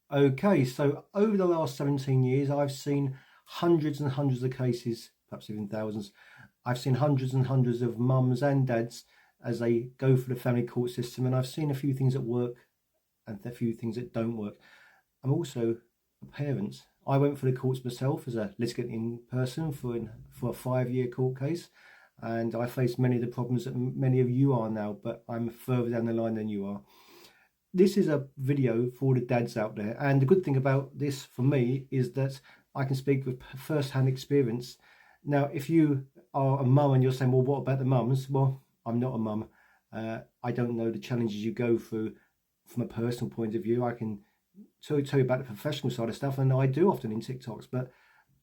Okay, so over the last 17 years, I've seen hundreds and hundreds of cases, perhaps even thousands. I've seen hundreds and hundreds of mums and dads as they go for the family court system, and I've seen a few things that work and a few things that don't work. I'm also a parent. I went for the courts myself as a litigant person for a 5-year court case, and I faced many of the problems that many of you are now, but I'm further down the line than you are. This is a video for the dads out there, and the good thing about this for me is that I can speak with first-hand experience. Now, if you are a mum and you're saying, well, what about the mums? Well, I'm not a mum. I don't know the challenges you go through from a personal point of view. I can tell you about the professional side of stuff, and I do often in TikToks, but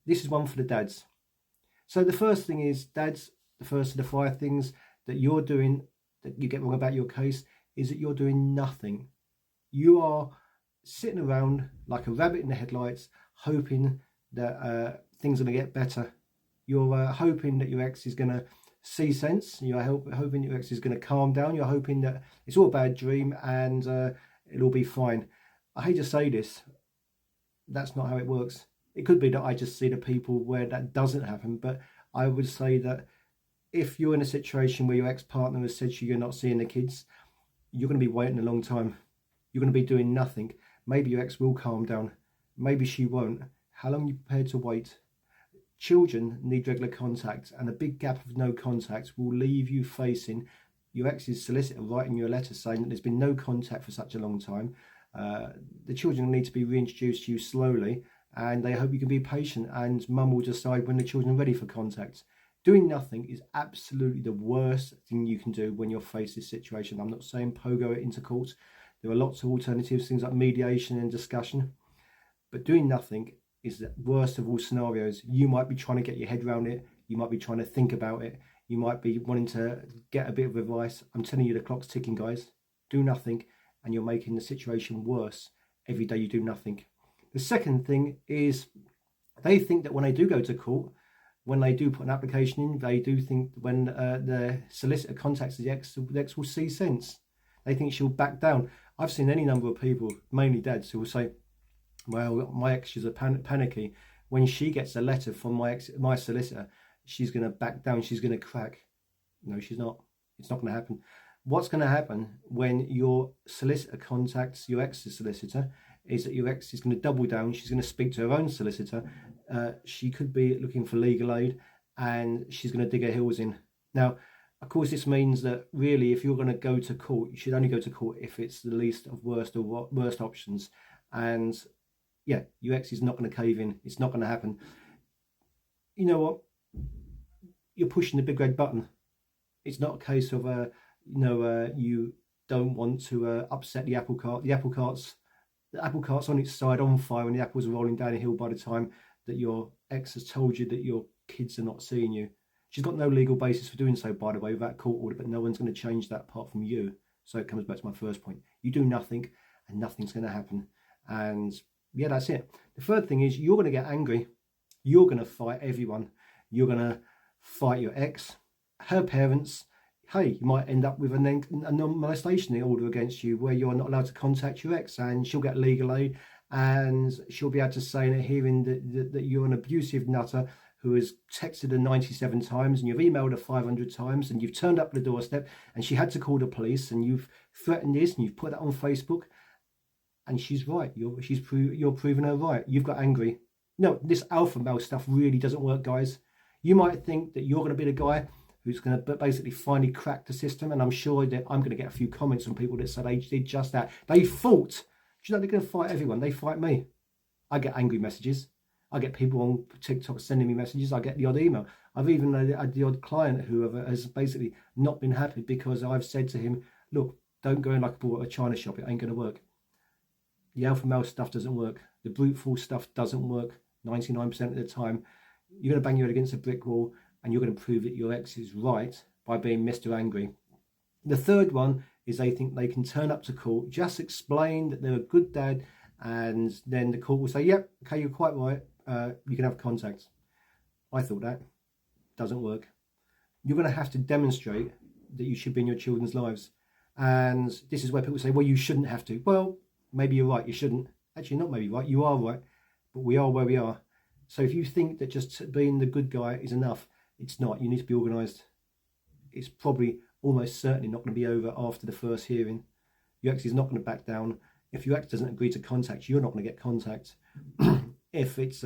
this is one for the dads. So the first thing is, dads, the first of the 5 things that you're doing that you get wrong about your case is that you're doing nothing. You are sitting around like a rabbit in the headlights, hoping that things are going to get better. You're hoping that your ex is going to see sense. You're hoping your ex is going to calm down. You're hoping that it's all a bad dream and it'll be fine. I hate to say this, that's not how it works. It could be that I just see the people where that doesn't happen, but I would say that if you're in a situation where your ex-partner has said to you you're not seeing the kids, you're going to be waiting a long time. You're going to be doing nothing. Maybe your ex will calm down. Maybe she won't. How long are you prepared to wait? Children need regular contact, and a big gap of no contact will leave you facing your ex's solicitor writing you a letter saying that there's been no contact for such a long time. The children need to be reintroduced to you slowly, and they hope you can be patient, and mum will decide when the children are ready for contact. Doing nothing is absolutely the worst thing you can do when you're faced with this situation. I'm not saying pogo it into court. There are lots of alternatives, things like mediation and discussion, but doing nothing is the worst of all scenarios. You might be trying to get your head around it. You might be trying to think about it. You might be wanting to get a bit of advice. I'm telling you, the clock's ticking, guys. Do nothing, and you're making the situation worse every day you do nothing. The second thing is they think that when they do go to court, when they do put an application in, they do think when the solicitor contacts the ex will see sense. They think she'll back down. I've seen any number of people, mainly dads, who will say, well, my ex is panicky. When she gets a letter from my solicitor, she's going to back down, she's going to crack. No, she's not. It's not going to happen. What's going to happen when your solicitor contacts your ex's solicitor is that your ex is going to double down. She's going to speak to her own solicitor. She could be looking for legal aid, and she's going to dig her heels in. Now, of course, this means that really, if you're going to go to court, you should only go to court if it's the least of worst options. And yeah, your ex is not going to cave in. It's not going to happen. You know what? You're pushing the big red button. It's not a case of you don't want to upset the apple cart. The apple cart's on its side, on fire, and the apples are rolling down a hill by the time that your ex has told you that your kids are not seeing you. She's got no legal basis for doing so, by the way, without court order, but no one's going to change that apart from you. So it comes back to my first point. You do nothing, and nothing's going to happen. And yeah, that's it. The third thing is you're going to get angry. You're going to fight everyone. You're going to fight your ex, her parents. Hey, you might end up with a non-molestation order against you where you're not allowed to contact your ex, and she'll get legal aid, and she'll be able to say in a hearing that you're an abusive nutter who has texted her 97 times and you've emailed her 500 times and you've turned up the doorstep and she had to call the police and you've threatened this and you've put that on Facebook. And she's right. You're proving her right. You've got angry. No, this alpha male stuff really doesn't work, guys. You might think that you're going to be the guy who's going to basically finally crack the system, and I'm sure that I'm going to get a few comments from people that said they did just that. They fought. Do you know they're going to fight everyone? They fight me. I get angry messages. I get people on TikTok sending me messages. I get the odd email. I've even had the odd client who has basically not been happy because I've said to him, look, don't go in like a China shop. It ain't going to work. The alpha male stuff doesn't work. The brute force stuff doesn't work 99% of the time. You're going to bang your head against a brick wall and you're going to prove that your ex is right by being Mr. Angry. The third one is they think they can turn up to court, just explain that they're a good dad, and then the court will say, yep, okay, you're quite right. You can have contact. I thought that doesn't work. You're going to have to demonstrate that you should be in your children's lives. And this is where people say, well, you shouldn't have to. Well, maybe you're right, you shouldn't. Actually, not maybe right, you are right, but we are where we are. So if you think that just being the good guy is enough, it's not. You need to be organised. It's probably almost certainly not going to be over after the first hearing. Your ex is not going to back down. If your ex doesn't agree to contact, you're not going to get contact. If it's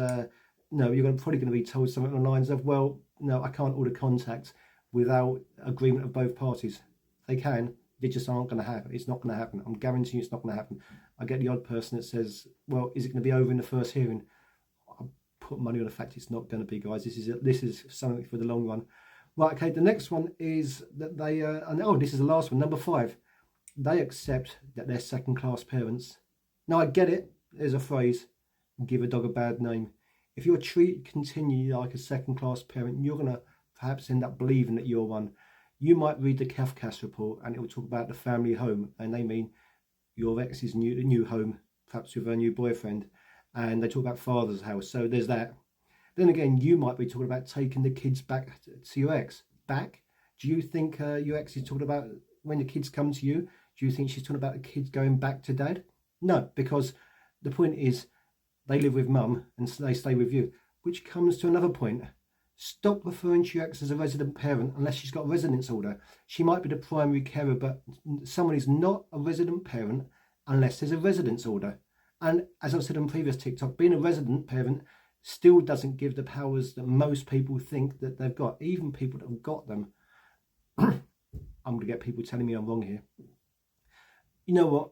no, you're probably going to be told something along the lines of, well, no, I can't order contact without agreement of both parties. They can, they just aren't going to happen. It's not going to happen. I'm guaranteeing it's not going to happen. I get the odd person that says, well, is it going to be over in the first hearing? I'll put money on the fact it's not going to be, guys. This is something for the long run. Right, okay, the next one is that they, this is the last one, number 5. They accept that they're second-class parents. Now, I get it. There's a phrase, give a dog a bad name. If you're treated continually like a second-class parent, you're going to perhaps end up believing that you're one. You might read the Kafkas report and it will talk about the family home, and they mean your ex's new home, perhaps with her new boyfriend, and they talk about father's house. So there's that. Then again, you might be talking about taking the kids back to your ex. Back? Do you think your ex is talking about when the kids come to you? Do you think she's talking about the kids going back to dad? No, because the point is they live with mum and they stay with you, which comes to another point. Stop referring to your ex as a resident parent unless she's got a residence order. She might be the primary carer, but someone is not a resident parent unless there's a residence order. And as I've said on previous TikTok, being a resident parent still doesn't give the powers that most people think that they've got, even people that have got them. I'm going to get people telling me I'm wrong here. You know what?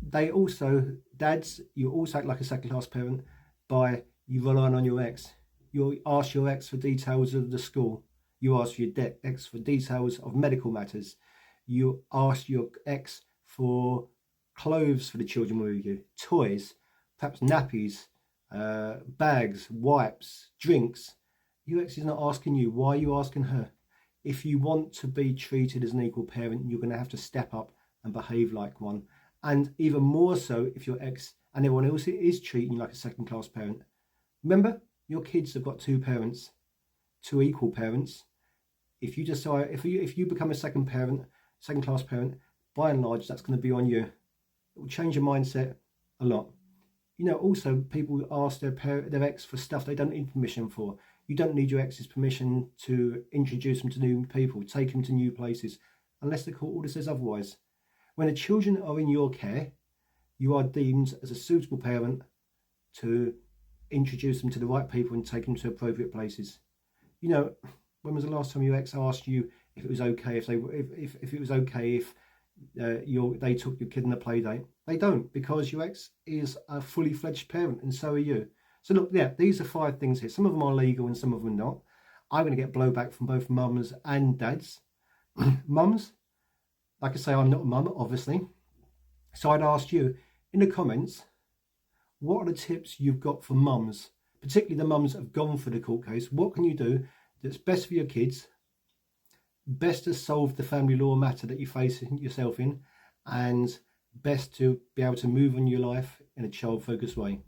They also, dads, you also act like a second-class parent by you relying on your ex. You ask your ex for details of the school. You ask your ex for details of medical matters. You ask your ex for clothes for the children with you, toys, perhaps nappies, bags, wipes, drinks. Your ex is not asking you. Why are you asking her? If you want to be treated as an equal parent, you're going to have to step up and behave like one. And even more so if your ex and everyone else is treating you like a second-class parent. Remember, your kids have got 2 parents, 2 equal parents. If you decide, if you become a second-class parent, by and large, that's going to be on you. It will change your mindset a lot. You know, also people ask their ex for stuff they don't need permission for. You don't need your ex's permission to introduce them to new people, take them to new places, unless the court order says otherwise. When the children are in your care, you are deemed as a suitable parent to introduce them to the right people and take them to appropriate places. You know, when was the last time your ex asked you if it was okay if it was okay if they took your kid on a play date? They don't, because your ex is a fully fledged parent and so are you. So look, yeah, these are 5 things here. Some of them are legal and some of them are not. I'm going to get blowback from both mums and dads. Mums, like I say, I'm not a mum, obviously. So I'd ask you in the comments, what are the tips you've got for mums, particularly the mums that have gone for the court case? What can you do that's best for your kids, best to solve the family law matter that you face yourself in, and best to be able to move on your life in a child-focused way?